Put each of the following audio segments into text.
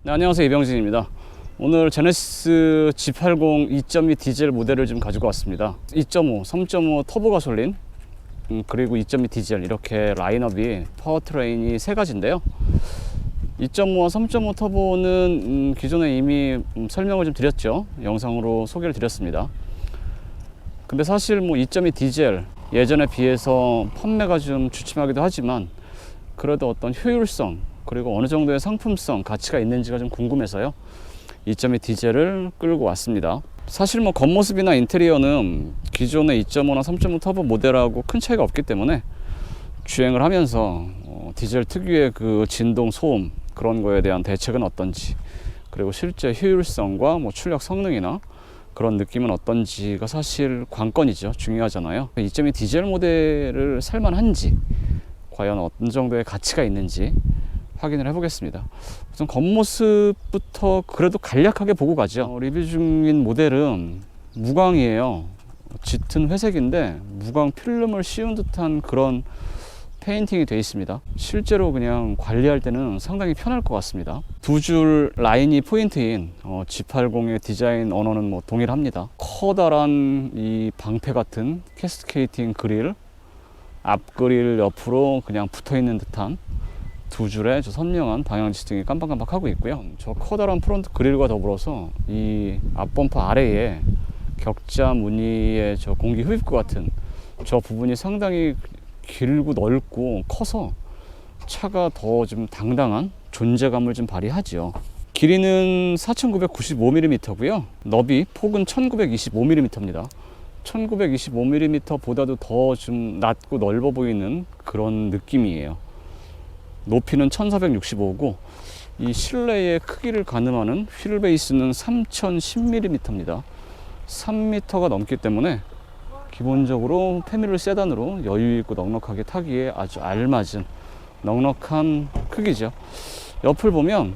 네, 안녕하세요, 이병진입니다. 오늘 제네시스 G80 2.2 디젤 모델을 좀 가지고 왔습니다. 2.5, 3.5 터보 가솔린 그리고 2.2 디젤 이렇게 라인업이 파워트레인이 세 가지인데요. 2.5와 3.5 터보는 기존에 이미 설명을 좀 드렸죠. 영상으로 소개를 드렸습니다. 근데 사실 2.2 디젤 예전에 비해서 판매가 좀 주춤하기도 하지만 그래도 어떤 효율성 그리고 어느 정도의 상품성 가치가 있는지가 좀 궁금해서요, 2.2 디젤을 끌고 왔습니다. 사실 겉모습이나 인테리어는 기존의 2.5나 3.5 터보 모델하고 큰 차이가 없기 때문에 주행을 하면서 디젤 특유의 그 진동, 소음 그런 거에 대한 대책은 어떤지, 그리고 실제 효율성과 출력 성능이나 그런 느낌은 어떤지가 사실 관건이죠. 중요하잖아요. 2.2 디젤 모델을 살만한지, 과연 어떤 정도의 가치가 있는지 확인을 해보겠습니다. 우선 겉모습부터 그래도 간략하게 보고 가죠. 리뷰 중인 모델은 무광이에요. 짙은 회색인데 무광 필름을 씌운 듯한 그런 페인팅이 되어 있습니다. 실제로 그냥 관리할 때는 상당히 편할 것 같습니다. 두 줄 라인이 포인트인 G80의 디자인 언어는 동일합니다. 커다란 이 방패 같은 캐스케이팅 그릴, 앞 그릴 옆으로 그냥 붙어 있는 듯한 두 줄의 선명한 방향지등이 깜빡깜빡하고 있고요. 저 커다란 프론트 그릴과 더불어서 이 앞범퍼 아래에 격자 무늬의 저 공기 흡입구 같은 저 부분이 상당히 길고 넓고 커서 차가 더 좀 당당한 존재감을 좀 발휘하죠. 길이는 4995mm고요. 너비 폭은 1925mm입니다. 1925mm 보다도 더 좀 낮고 넓어 보이는 그런 느낌이에요. 높이는 1465고 이 실내의 크기를 가늠하는 휠 베이스는 3010mm입니다. 3m가 넘기 때문에 기본적으로 패밀리 세단으로 여유있고 넉넉하게 타기에 아주 알맞은 넉넉한 크기죠. 옆을 보면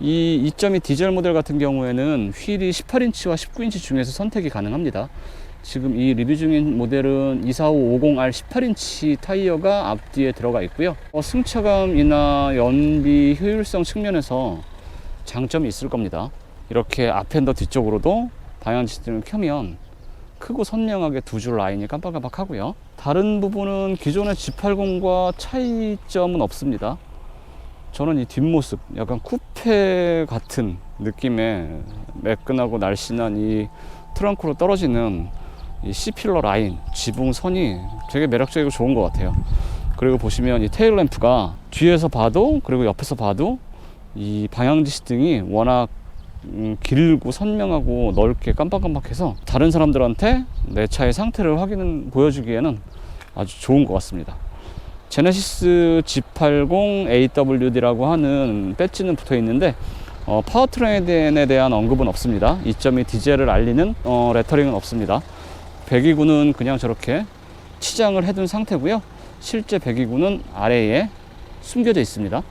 이 2.2 디젤 모델 같은 경우에는 휠이 18인치와 19인치 중에서 선택이 가능합니다. 지금 이 리뷰 중인 모델은 24550R 18인치 타이어가 앞뒤에 들어가 있고요. 승차감이나 연비 효율성 측면에서 장점이 있을 겁니다. 이렇게 앞핸더 뒤쪽으로도 방향지등을 켜면 크고 선명하게 두 줄 라인이 깜빡깜빡 하고요. 다른 부분은 기존의 G80과 차이점은 없습니다. 저는 이 뒷모습 약간 쿠페 같은 느낌의 매끈하고 날씬한 이 트렁크로 떨어지는 이 C필러 라인, 지붕선이 되게 매력적이고 좋은 것 같아요. 그리고 보시면 이 테일 램프가 뒤에서 봐도 그리고 옆에서 봐도 이 방향지시등이 워낙 길고 선명하고 넓게 깜빡깜빡해서 다른 사람들한테 내 차의 상태를 보여주기에는 아주 좋은 것 같습니다. 제네시스 G80 AWD라고 하는 배지는 붙어 있는데 파워트레인에 대한 언급은 없습니다. 2.2 디젤을 알리는 레터링은 없습니다. 배기구는 그냥 저렇게 치장을 해둔 상태고요. 실제 배기구는 아래에 숨겨져 있습니다.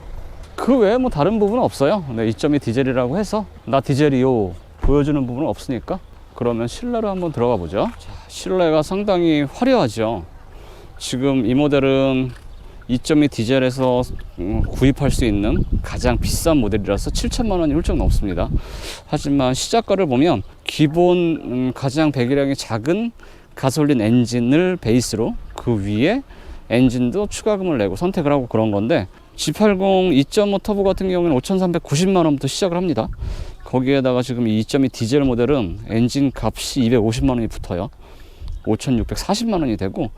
그 외에 다른 부분은 없어요. 2.2 디젤이라고 해서 나 디젤이요 보여주는 부분은 없으니까 그러면 실내로 한번 들어가 보죠. 자, 실내가 상당히 화려하죠. 지금 이 모델은 2.2 디젤에서 구입할 수 있는 가장 비싼 모델이라서 7천만 원이 훌쩍 넘습니다. 하지만 시작가를 보면 기본 가장 배기량이 작은 가솔린 엔진을 베이스로 그 위에 엔진도 추가금을 내고 선택을 하고 그런 건데, G80 2.5 터보 같은 경우는 5,390만 원부터 시작을 합니다. 거기에다가 지금 이 2.2 디젤 모델은 엔진 값이 250만 원이 붙어요. 5,640만 원이 되고,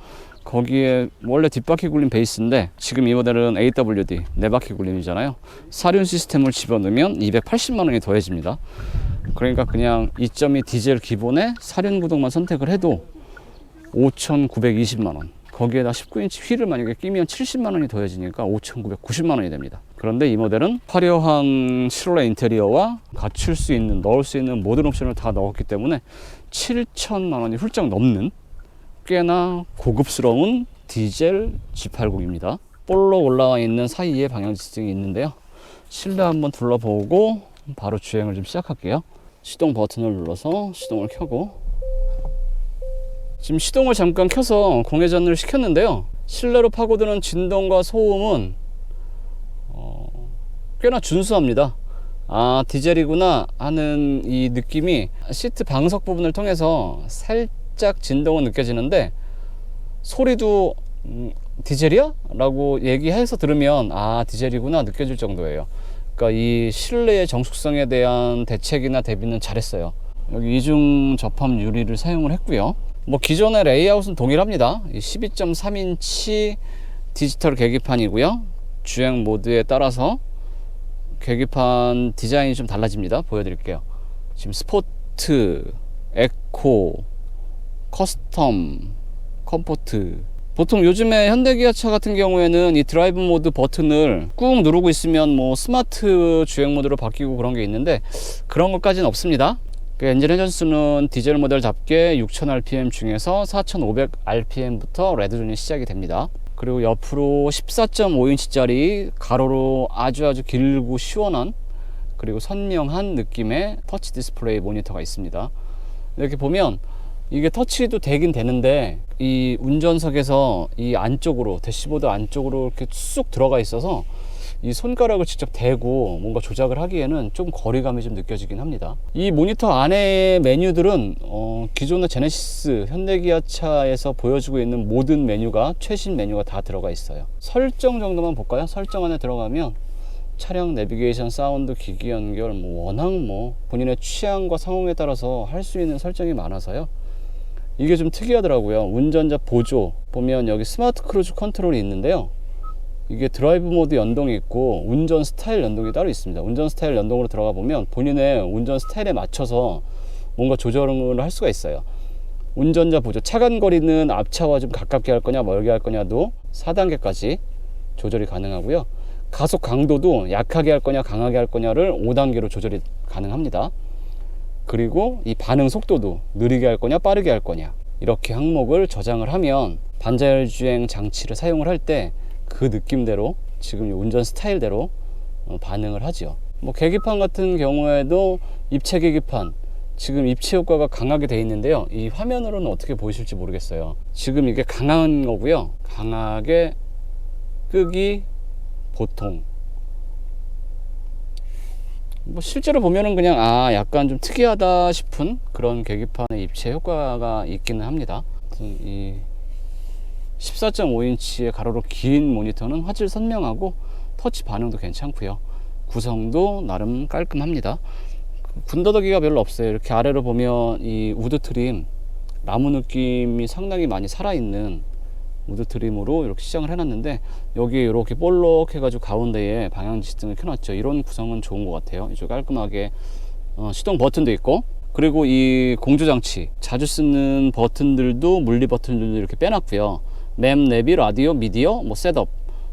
거기에 원래 뒷바퀴 굴림 베이스인데 지금 이 모델은 AWD 네 바퀴 굴림이잖아요. 사륜 시스템을 집어넣으면 280만 원이 더해집니다. 그러니까 그냥 2.2 디젤 기본에 사륜 구동만 선택을 해도 5,920만 원, 거기에다 19인치 휠을 만약에 끼면 70만 원이 더해지니까 5,990만 원이 됩니다. 그런데 이 모델은 화려한 실내 인테리어와 갖출 수 있는, 넣을 수 있는 모든 옵션을 다 넣었기 때문에 7천만 원이 훌쩍 넘는 꽤나 고급스러운 디젤 G80입니다. 볼록 올라와 있는 사이에 방향지등이 있는데요. 실내 한번 둘러보고 바로 주행을 좀 시작할게요. 시동 버튼을 눌러서 시동을 켜고, 지금 시동을 잠깐 켜서 공회전을 시켰는데요. 실내로 파고드는 진동과 소음은 꽤나 준수합니다. 아, 디젤이구나 하는 이 느낌이 시트 방석 부분을 통해서 살짝 진동은 느껴지는데, 소리도 디젤이야? 라고 얘기해서 들으면 아, 디젤이구나 느껴질 정도예요. 그러니까 이 실내의 정숙성에 대한 대책이나 대비는 잘했어요. 여기 이중 접합 유리를 사용을 했고요. 뭐 기존의 레이아웃은 동일합니다. 12.3인치 디지털 계기판이고요. 주행 모드에 따라서 계기판 디자인이 좀 달라집니다. 보여드릴게요. 지금 스포트, 에코, 커스텀, 컴포트. 보통 요즘에 현대기아차 같은 경우에는 이 드라이브 모드 버튼을 꾹 누르고 있으면 뭐 스마트 주행 모드로 바뀌고 그런 게 있는데, 그런 것까지는 없습니다. 엔진 회전수는 디젤 모델답게 6000rpm 중에서 4500rpm부터 레드존이 시작이 됩니다. 그리고 옆으로 14.5인치짜리 가로로 아주 길고 시원한, 그리고 선명한 느낌의 터치 디스플레이 모니터가 있습니다. 이렇게 보면 이게 터치도 되긴 되는데, 이 운전석에서 이 안쪽으로, 대시보드 안쪽으로 이렇게 쑥 들어가 있어서 이 손가락을 직접 대고 뭔가 조작을 하기에는 좀 거리감이 좀 느껴지긴 합니다. 이 모니터 안에 메뉴들은 기존의 제네시스 현대기아차에서 보여주고 있는 모든 메뉴가, 최신 메뉴가 다 들어가 있어요. 설정 정도만 볼까요? 설정 안에 들어가면 차량 내비게이션, 사운드, 기기 연결, 워낙 본인의 취향과 상황에 따라서 할 수 있는 설정이 많아서요. 이게 좀 특이하더라고요. 운전자 보조 보면 여기 스마트 크루즈 컨트롤이 있는데요. 이게 드라이브 모드 연동이 있고 운전 스타일 연동이 따로 있습니다. 운전 스타일 연동으로 들어가 보면 본인의 운전 스타일에 맞춰서 뭔가 조절을 할 수가 있어요. 운전자 보조, 차간 거리는 앞차와 좀 가깝게 할 거냐 멀게 할 거냐도 4단계까지 조절이 가능하고요. 가속 강도도 약하게 할 거냐 강하게 할 거냐를 5단계로 조절이 가능합니다. 그리고 이 반응 속도도 느리게 할 거냐 빠르게 할 거냐, 이렇게 항목을 저장을 하면 반자율 주행 장치를 사용을 할 때 그 느낌대로, 지금 운전 스타일대로 반응을 하죠. 계기판 같은 경우에도 입체 계기판, 지금 입체 효과가 강하게 되어 있는데요. 이 화면으로는 어떻게 보이실지 모르겠어요. 지금 이게 강한 거고요. 강하게 끄기, 보통. 실제로 보면은 그냥 약간 좀 특이하다 싶은 그런 계기판의 입체 효과가 있기는 합니다. 이 14.5인치의 가로로 긴 모니터는 화질 선명하고 터치 반응도 괜찮고요. 구성도 나름 깔끔합니다. 군더더기가 별로 없어요. 이렇게 아래로 보면 이 우드 트림, 나무 느낌이 상당히 많이 살아있는 우드 트림으로 이렇게 시장을 해놨는데, 여기에 이렇게 볼록 해가지고 가운데에 방향지시등을 켜놨죠. 이런 구성은 좋은 것 같아요. 이쪽 깔끔하게 시동 버튼도 있고, 그리고 이 공조장치 자주 쓰는 버튼들도, 물리 버튼들도 이렇게 빼놨고요. 맵, 내비, 라디오, 미디어,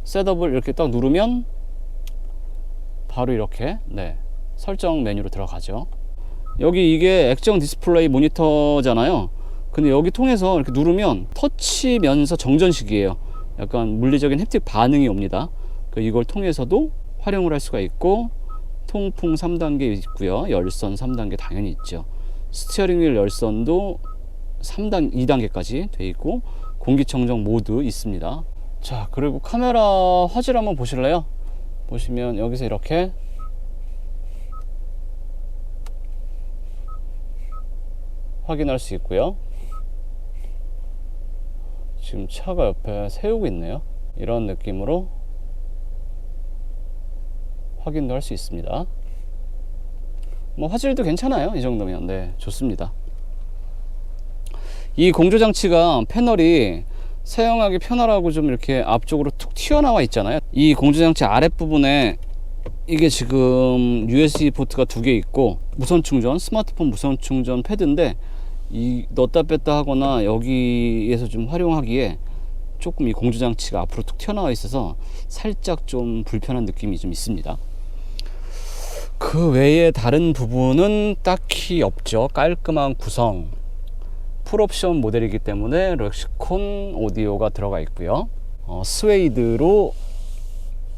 셋업을 이렇게 딱 누르면 바로 이렇게 설정 메뉴로 들어가죠. 여기 이게 액정 디스플레이 모니터잖아요. 근데 여기 통해서 이렇게 누르면 터치면서 정전식이에요. 약간 물리적인 햅틱 반응이 옵니다. 이걸 통해서도 활용을 할 수가 있고, 통풍 3단계 있고요. 열선 3단계 당연히 있죠. 스티어링 휠 열선도 2단계까지 돼 있고, 공기청정 모드 있습니다. 자, 그리고 카메라 화질 한번 보실래요? 보시면 여기서 이렇게 확인할 수 있고요. 지금 차가 옆에 세우고 있네요. 이런 느낌으로 확인도 할 수 있습니다. 화질도 괜찮아요. 이 정도면 좋습니다. 이 공조장치가 패널이 사용하기 편하라고 좀 이렇게 앞쪽으로 툭 튀어나와 있잖아요. 이 공조장치 아랫부분에 이게 지금 USB 포트가 2개 있고, 무선 충전, 스마트폰 무선 충전 패드인데, 이 넣었다 뺐다 하거나 여기에서 좀 활용하기에 조금 이 공조장치가 앞으로 툭 튀어나와 있어서 살짝 좀 불편한 느낌이 좀 있습니다. 그 외에 다른 부분은 딱히 없죠. 깔끔한 구성, 풀옵션 모델이기 때문에 렉시콘 오디오가 들어가 있고요. 스웨이드로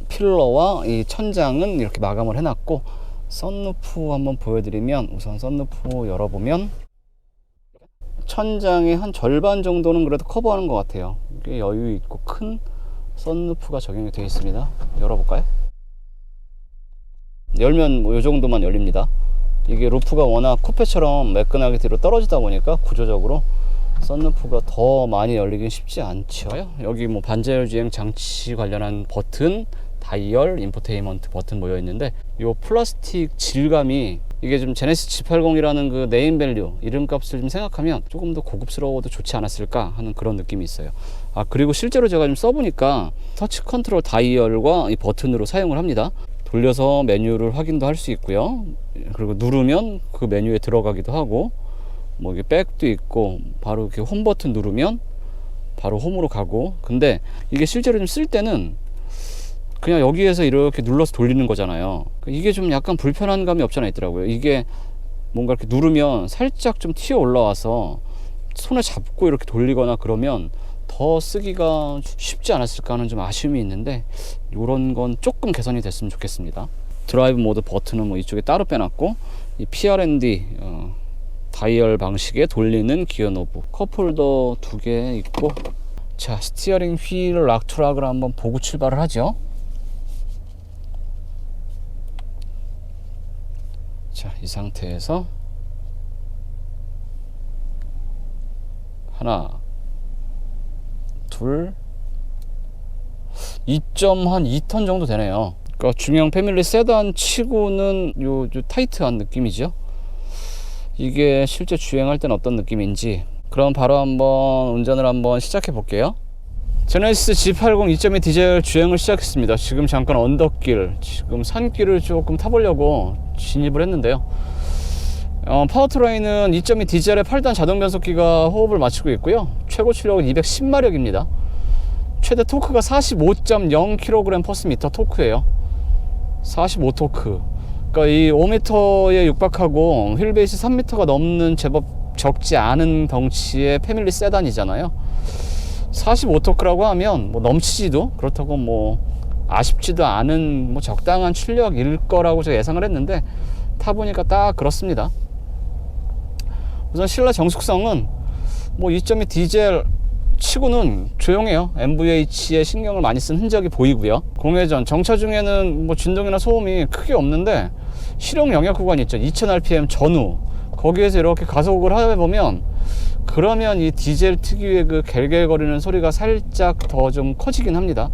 필러와 이 천장은 이렇게 마감을 해놨고, 썬루프 한번 보여드리면, 우선 썬루프 열어보면 천장의 한 절반 정도는 그래도 커버하는 것 같아요. 꽤 여유 있고 큰 썬루프가 적용이 되어 있습니다. 열어볼까요? 열면 뭐 요 정도만 열립니다. 이게 루프가 워낙 쿠페처럼 매끈하게 뒤로 떨어지다 보니까 구조적으로 썬루프가 더 많이 열리긴 쉽지 않죠. 여기 뭐 반자율 주행 장치 관련한 버튼, 다이얼, 인포테인먼트 버튼 모여 있는데 이 플라스틱 질감이 이게 좀 제네시스 G80이라는 그 네임밸류 이름값을 좀 생각하면 조금 더 고급스러워도 좋지 않았을까 하는 그런 느낌이 있어요. 아, 그리고 실제로 제가 좀 써보니까 터치 컨트롤 다이얼과 이 버튼으로 사용을 합니다. 돌려서 메뉴를 확인도 할 수 있고요. 그리고 누르면 그 메뉴에 들어가기도 하고, 뭐 이게 백도 있고, 바로 이렇게 홈 버튼 누르면 바로 홈으로 가고. 근데 이게 실제로 좀 쓸 때는 그냥 여기에서 이렇게 눌러서 돌리는 거잖아요. 이게 좀 약간 불편한 감이 없지 않아 있더라고요. 이게 뭔가 이렇게 누르면 살짝 좀 튀어 올라와서 손에 잡고 이렇게 돌리거나 그러면 더 쓰기가 쉽지 않았을까 하는 좀 아쉬움이 있는데, 이런 건 조금 개선이 됐으면 좋겠습니다. 드라이브 모드 버튼은 뭐 이쪽에 따로 빼놨고, 이 PRND 다이얼 방식의 돌리는 기어 노브, 컵홀더 2개 있고, 자, 스티어링 휠 락 트락을 한번 보고 출발을 하죠. 자, 이 상태에서 하나, 둘, 2.2톤 정도 되네요. 그러니까 중형 패밀리 세단 치고는 요 타이트한 느낌이죠. 이게 실제 주행할 때는 어떤 느낌인지, 그럼 바로 한번 운전을 한번 시작해 볼게요. 제네시스 G80 2.2 디젤 주행을 시작했습니다. 지금 잠깐 언덕길, 지금 산길을 조금 타보려고 진입을 했는데요. 파워트레인은 2.2 디젤의 8단 자동 변속기가 호흡을 마치고 있고요. 최고 출력은 210마력입니다. 최대 토크가 45.0kg/m 토크예요. 45토크. 그러니까 이 5m에 육박하고 휠베이스 3m가 넘는 제법 적지 않은 덩치의 패밀리 세단이잖아요. 45토크라고 하면 뭐 넘치지도 그렇다고 뭐 아쉽지도 않은 뭐 적당한 출력일 거라고 제가 예상을 했는데, 타보니까 딱 그렇습니다. 우선 실내 정숙성은 뭐 2.2 디젤 치고는 조용해요. MVH에 신경을 많이 쓴 흔적이 보이고요. 공회전, 정차 중에는 뭐 진동이나 소음이 크게 없는데, 실용 영역 구간 있죠. 2000rpm 전후, 거기에서 이렇게 가속을 해보면, 그러면 이 디젤 특유의 그 갤갤거리는 소리가 살짝 더 좀 커지긴 합니다.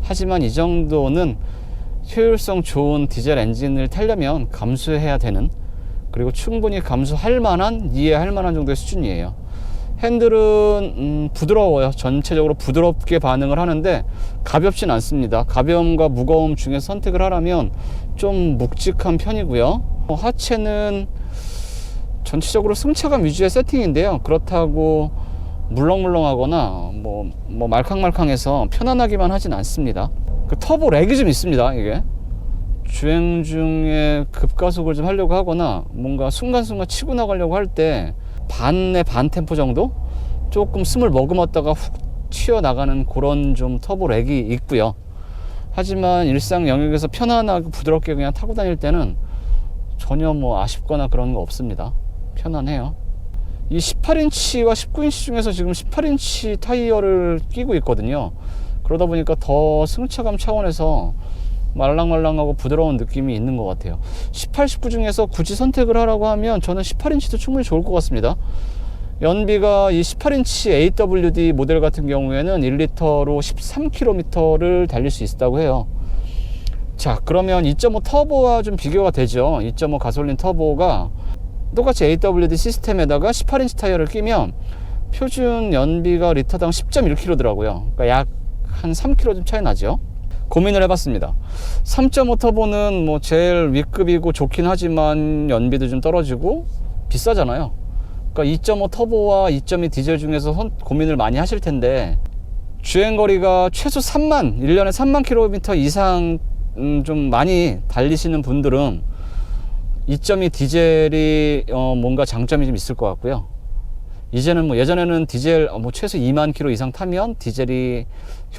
하지만 이 정도는 효율성 좋은 디젤 엔진을 타려면 감수해야 되는, 그리고 충분히 감수할 만한, 이해할 만한 정도의 수준이에요. 핸들은 부드러워요. 전체적으로 부드럽게 반응을 하는데 가볍진 않습니다. 가벼움과 무거움 중에 선택을 하라면 좀 묵직한 편이고요. 하체는 전체적으로 승차감 위주의 세팅인데요. 그렇다고 물렁물렁하거나 뭐 말캉말캉해서 편안하기만 하진 않습니다. 그 터보 렉이 좀 있습니다. 이게 주행 중에 급가속을 좀 하려고 하거나 뭔가 순간순간 치고 나가려고 할 때 반의 반 템포 정도 조금 숨을 머금었다가 훅 튀어나가는 그런 좀 터보 렉이 있고요. 하지만 일상 영역에서 편안하게 부드럽게 그냥 타고 다닐 때는 전혀 뭐 아쉽거나 그런 거 없습니다. 편안해요. 이 18인치와 19인치 중에서 지금 18인치 타이어를 끼고 있거든요. 그러다 보니까 더 승차감 차원에서 말랑말랑하고 부드러운 느낌이 있는 것 같아요. 18, 19 중에서 굳이 선택을 하라고 하면 저는 18인치도 충분히 좋을 것 같습니다. 연비가 이 18인치 AWD 모델 같은 경우에는 1리터로 13km를 달릴 수 있다고 해요. 자, 그러면 2.5 터보와 좀 비교가 되죠. 2.5 가솔린 터보가 똑같이 AWD 시스템에다가 18인치 타이어를 끼면 표준 연비가 리터당 10.1km더라고요. 그러니까 약 한 3km 좀 차이 나죠. 고민을 해봤습니다. 3.5 터보는 뭐 제일 윗급이고 좋긴 하지만 연비도 좀 떨어지고 비싸잖아요. 그러니까 2.5 터보와 2.2 디젤 중에서 고민을 많이 하실 텐데, 주행거리가 최소 1년에 3만 km 이상 좀 많이 달리시는 분들은 2.2 디젤이 뭔가 장점이 좀 있을 것 같고요. 이제는 뭐 예전에는 디젤 뭐 최소 2만 km 이상 타면 디젤이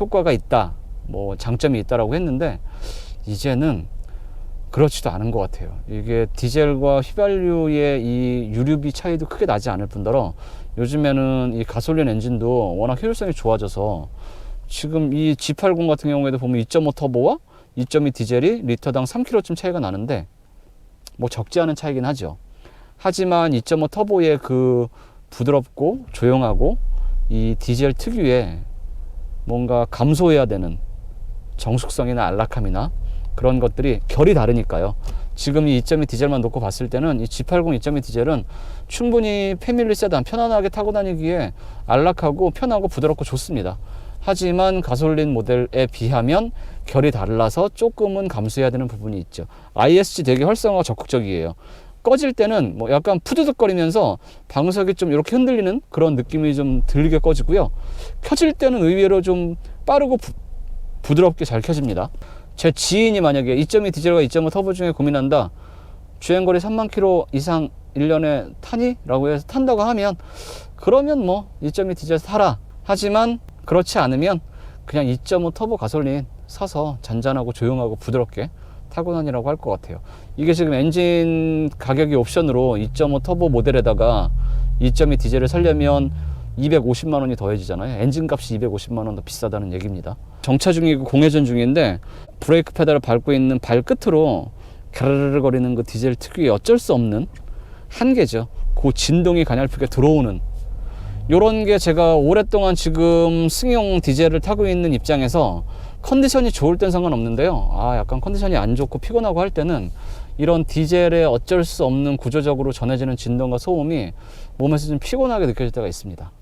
효과가 있다, 뭐 장점이 있다라고 했는데, 이제는 그렇지도 않은 것 같아요. 이게 디젤과 휘발유의 이 유류비 차이도 크게 나지 않을 뿐더러 요즘에는 이 가솔린 엔진도 워낙 효율성이 좋아져서 지금 이 G80 같은 경우에도 보면 2.5 터보와 2.2 디젤이 리터당 3kg쯤 차이가 나는데 뭐 적지 않은 차이긴 하죠. 하지만 2.5 터보의 그 부드럽고 조용하고 이 디젤 특유의 뭔가 감소해야 되는 정숙성이나 안락함이나 그런 것들이 결이 다르니까요. 지금 이 2.2 디젤만 놓고 봤을 때는 이 G80 2.2 디젤은 충분히 패밀리 세단 편안하게 타고 다니기에 안락하고 편하고 부드럽고 좋습니다. 하지만 가솔린 모델에 비하면 결이 달라서 조금은 감수해야 되는 부분이 있죠. ISG 되게 활성화가 적극적이에요. 꺼질 때는 뭐 약간 푸드득거리면서 방석이 좀 이렇게 흔들리는 그런 느낌이 좀 들게 꺼지고요. 켜질 때는 의외로 좀 빠르고 부드럽게 잘 켜집니다. 제 지인이 만약에 2.2 디젤과 2.5 터보 중에 고민한다, 주행거리 3만 킬로 이상 1년에 타니? 라고 해서 탄다고 하면, 그러면 뭐 2.2 디젤 사라. 하지만 그렇지 않으면 그냥 2.5 터보 가솔린 사서 잔잔하고 조용하고 부드럽게 타고 다니라고 할 것 같아요. 이게 지금 엔진 가격이 옵션으로 2.5 터보 모델에다가 2.2 디젤을 살려면 250만 원이 더해지잖아요. 엔진 값이 250만 원 더 비싸다는 얘기입니다. 정차 중이고 공회전 중인데 브레이크 페달을 밟고 있는 발끝으로 가르르 거리는 그 디젤 특유의 어쩔 수 없는 한계죠. 그 진동이 가냘프게 들어오는 요런 게, 제가 오랫동안 지금 승용 디젤을 타고 있는 입장에서 컨디션이 좋을 땐 상관없는데요. 약간 컨디션이 안 좋고 피곤하고 할 때는 이런 디젤의 어쩔 수 없는 구조적으로 전해지는 진동과 소음이 몸에서 좀 피곤하게 느껴질 때가 있습니다.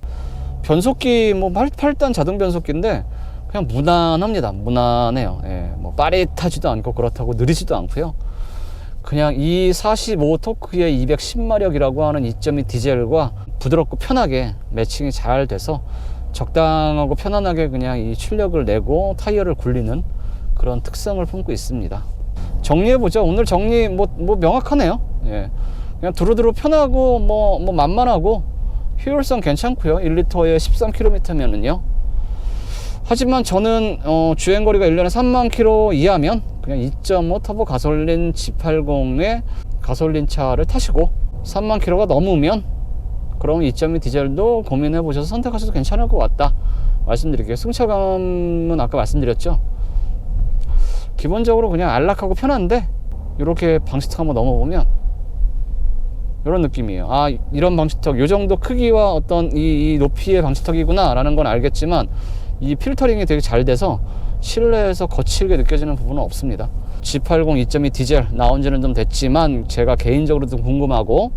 변속기 뭐 8단 자동 변속기인데 그냥 무난합니다. 무난해요. 예, 뭐 빠릿하지도 않고 그렇다고 느리지도 않고요. 그냥 이 45 토크의 210마력이라고 하는 2.2 디젤과 부드럽고 편하게 매칭이 잘 돼서 적당하고 편안하게 그냥 이 출력을 내고 타이어를 굴리는 그런 특성을 품고 있습니다. 정리해보죠. 오늘 정리 뭐 명확하네요. 예. 그냥 두루두루 편하고 뭐 만만하고 효율성 괜찮고요. 1리터에 13km면은요. 하지만 저는 주행거리가 1년에 3만 km 이하면 그냥 2.5 터보 가솔린 G80의 가솔린 차를 타시고, 3만 km가 넘으면 그럼 2.2 디젤도 고민해 보셔서 선택하셔도 괜찮을 것 같다 말씀드릴게요. 승차감은 아까 말씀드렸죠. 기본적으로 그냥 안락하고 편한데 이렇게 방지턱 한번 넘어보면 이런 느낌이에요. 이런 방지턱, 이 정도 크기와 어떤 이 높이의 방지턱이구나 라는 건 알겠지만, 이 필터링이 되게 잘 돼서 실내에서 거칠게 느껴지는 부분은 없습니다. G80 2.2 디젤 나온 지는 좀 됐지만 제가 개인적으로 좀 궁금하고,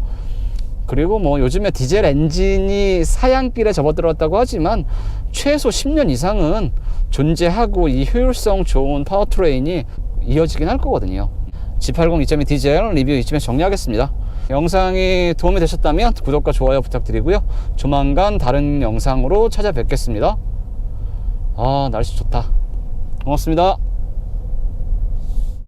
그리고 뭐 요즘에 디젤 엔진이 사양길에 접어들었다고 하지만 최소 10년 이상은 존재하고 이 효율성 좋은 파워트레인이 이어지긴 할 거거든요. G80 2.2 디젤 리뷰 이쯤에서 정리하겠습니다. 영상이 도움이 되셨다면 구독과 좋아요 부탁드리고요. 조만간 다른 영상으로 찾아뵙겠습니다. 날씨 좋다. 고맙습니다.